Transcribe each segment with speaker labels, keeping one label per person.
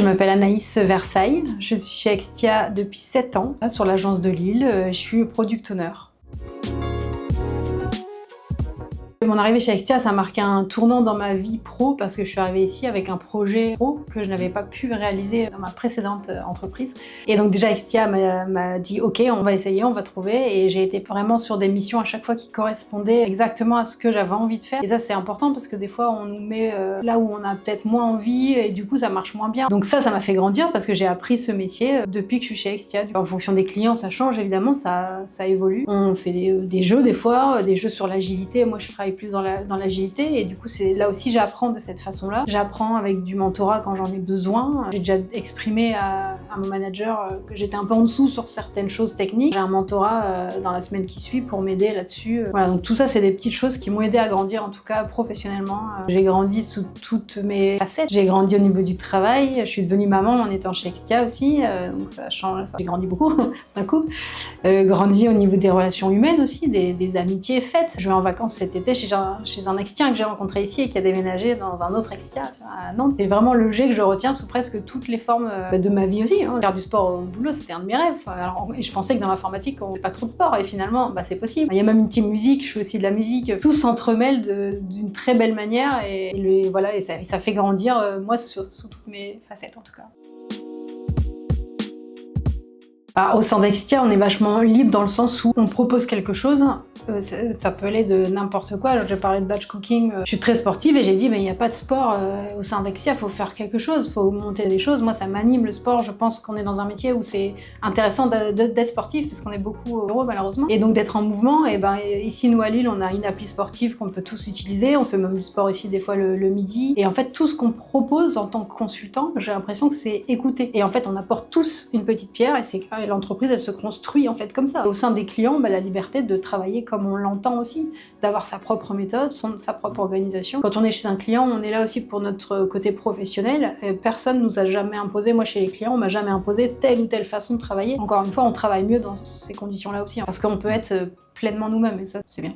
Speaker 1: m'appelle Anaïs Versailles, je suis chez Extia depuis 7 ans, sur l'agence de Lille, je suis product owner. Mon arrivée chez Extia, ça a marqué un tournant dans ma vie pro parce que je suis arrivée ici avec un projet pro que je n'avais pas pu réaliser dans ma précédente entreprise. Et donc déjà Extia m'a dit ok, on va essayer, on va trouver, et j'ai été vraiment sur des missions à chaque fois qui correspondaient exactement à ce que j'avais envie de faire. Et ça c'est important parce que des fois on nous met là où on a peut-être moins envie et du coup ça marche moins bien. Donc ça m'a fait grandir parce que j'ai appris ce métier depuis que je suis chez Extia. En fonction des clients ça change évidemment, ça évolue. On fait des jeux des fois, des jeux sur l'agilité. Moi je travaille plus dans l'agilité et du coup c'est là aussi j'apprends de cette façon-là. J'apprends avec du mentorat quand j'en ai besoin. J'ai déjà exprimé à mon manager que j'étais un peu en dessous sur certaines choses techniques. J'ai un mentorat dans la semaine qui suit pour m'aider là-dessus. Voilà, donc tout ça c'est des petites choses qui m'ont aidé à grandir en tout cas professionnellement. J'ai grandi sous toutes mes facettes. J'ai grandi au niveau du travail, je suis devenue maman en étant chez Extia aussi, donc ça change, j'ai grandi beaucoup d'un coup. Grandi au niveau des relations humaines aussi, des amitiés faites. Je vais en vacances cet été chez un Extien que j'ai rencontré ici et qui a déménagé dans un autre Extia à Nantes. C'est vraiment le jet que je retiens sous presque toutes les formes de ma vie aussi. Faire du sport au boulot, c'était un de mes rêves. Alors, je pensais que dans l'informatique, on ne fait pas trop de sport et finalement, c'est possible. Il y a même une team musique, je fais aussi de la musique. Tout s'entremêle d'une très belle manière et ça fait grandir moi sous toutes mes facettes en tout cas. Au sein d'Extia, on est vachement libre dans le sens où on propose quelque chose. Ça peut aller de n'importe quoi. Je parlais de batch cooking. Je suis très sportive et j'ai dit, mais il n'y a pas de sport au sein d'Extia, il faut faire quelque chose, il faut monter des choses. Moi, ça m'anime le sport. Je pense qu'on est dans un métier où c'est intéressant d'être sportif parce qu'on est beaucoup au bureau malheureusement. Et donc d'être en mouvement. Et ici, nous à Lille, on a une appli sportive qu'on peut tous utiliser. On fait même du sport ici des fois le midi. Et en fait, tout ce qu'on propose en tant que consultant, j'ai l'impression que c'est écouté. Et en fait, on apporte tous une petite pierre et l'entreprise, elle se construit en fait comme ça. Au sein des clients, la liberté de travailler comme on l'entend aussi, d'avoir sa propre méthode, sa propre organisation. Quand on est chez un client, on est là aussi pour notre côté professionnel. Personne nous a jamais imposé, moi chez les clients, on m'a jamais imposé telle ou telle façon de travailler. Encore une fois, on travaille mieux dans ces conditions-là aussi, parce qu'on peut être pleinement nous-mêmes, et ça, c'est bien.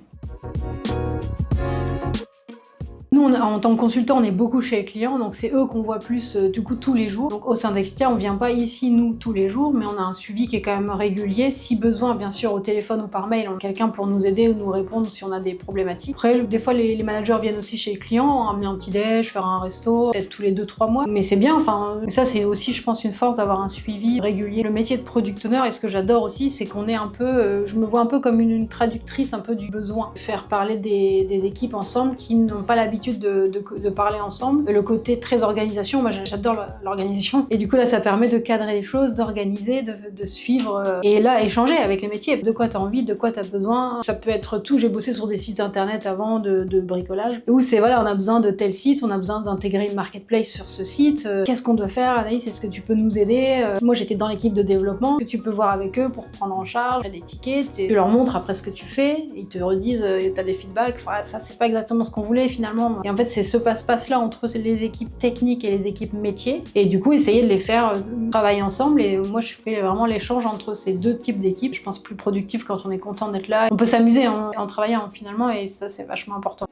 Speaker 1: Nous, en tant que consultant, on est beaucoup chez les clients, donc c'est eux qu'on voit plus du coup tous les jours. Donc au sein d'Extia, on vient pas ici nous tous les jours, mais on a un suivi qui est quand même régulier. Si besoin, bien sûr, au téléphone ou par mail, on a quelqu'un pour nous aider ou nous répondre si on a des problématiques. Après, des fois, les managers viennent aussi chez les clients, amener un petit déj, faire un resto, peut-être tous les 2-3 mois. Mais c'est bien, ça c'est aussi, je pense, une force d'avoir un suivi régulier. Le métier de product owner, et ce que j'adore aussi, c'est qu'on est un peu, je me vois un peu comme une traductrice un peu du besoin. Faire parler des équipes ensemble qui n'ont pas l'habitude de parler ensemble. Le côté très organisation, moi j'adore l'organisation. Et du coup là ça permet de cadrer les choses, d'organiser, de suivre et là échanger avec les métiers. De quoi t'as envie, de quoi t'as besoin. Ça peut être tout, j'ai bossé sur des sites internet avant de bricolage. Où c'est voilà, on a besoin de tel site, on a besoin d'intégrer une marketplace sur ce site. Qu'est-ce qu'on doit faire Anaïs, est-ce que tu peux nous aider Moi j'étais dans l'équipe de développement. Que tu peux voir avec eux pour prendre en charge des tickets. Tu leur montres après ce que tu fais, ils te redisent, t'as des feedbacks, ça c'est pas exactement ce qu'on voulait finalement. Et en fait, c'est ce passe-passe là entre les équipes techniques et les équipes métiers. Et du coup, essayer de les faire travailler ensemble. Et moi, je fais vraiment l'échange entre ces deux types d'équipes. Je pense plus productif quand on est content d'être là. On peut s'amuser en travaillant finalement et ça, c'est vachement important.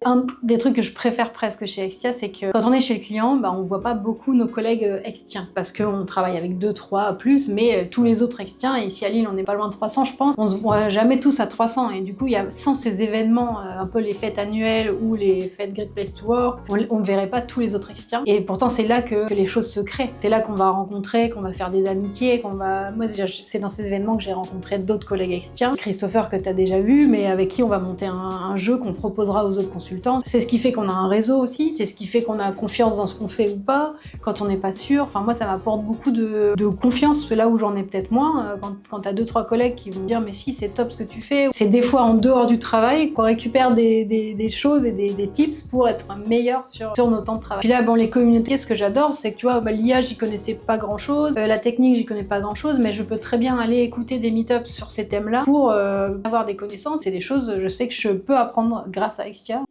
Speaker 1: Un des trucs que je préfère presque chez Extia, c'est que quand on est chez le client, on voit pas beaucoup nos collègues extiens parce qu'on travaille avec 2-3 plus, mais tous les autres extiens, et ici à Lille on n'est pas loin de 300 je pense, on se voit jamais tous à 300 et du coup sans ces événements, un peu les fêtes annuelles ou les fêtes Great Place to Work, on ne verrait pas tous les autres extiens et pourtant c'est là que les choses se créent. C'est là qu'on va rencontrer, qu'on va faire des amitiés, moi c'est dans ces événements que j'ai rencontré d'autres collègues extiens, Christopher que tu as déjà vu, mais avec qui on va monter un jeu qu'on proposera aux autres consultants. C'est ce qui fait qu'on a un réseau aussi, c'est ce qui fait qu'on a confiance dans ce qu'on fait ou pas, quand on n'est pas sûr. Moi ça m'apporte beaucoup de confiance, là où j'en ai peut-être moins, quand t'as 2-3 collègues qui vont me dire mais si c'est top ce que tu fais. C'est des fois en dehors du travail qu'on récupère des choses et des tips pour être meilleur sur nos temps de travail. Puis là les communautés, ce que j'adore c'est que tu vois l'IA j'y connaissais pas grand chose, la technique j'y connais pas grand chose, mais je peux très bien aller écouter des meet-ups sur ces thèmes là pour avoir des connaissances et des choses je sais que je peux apprendre grâce à Extia.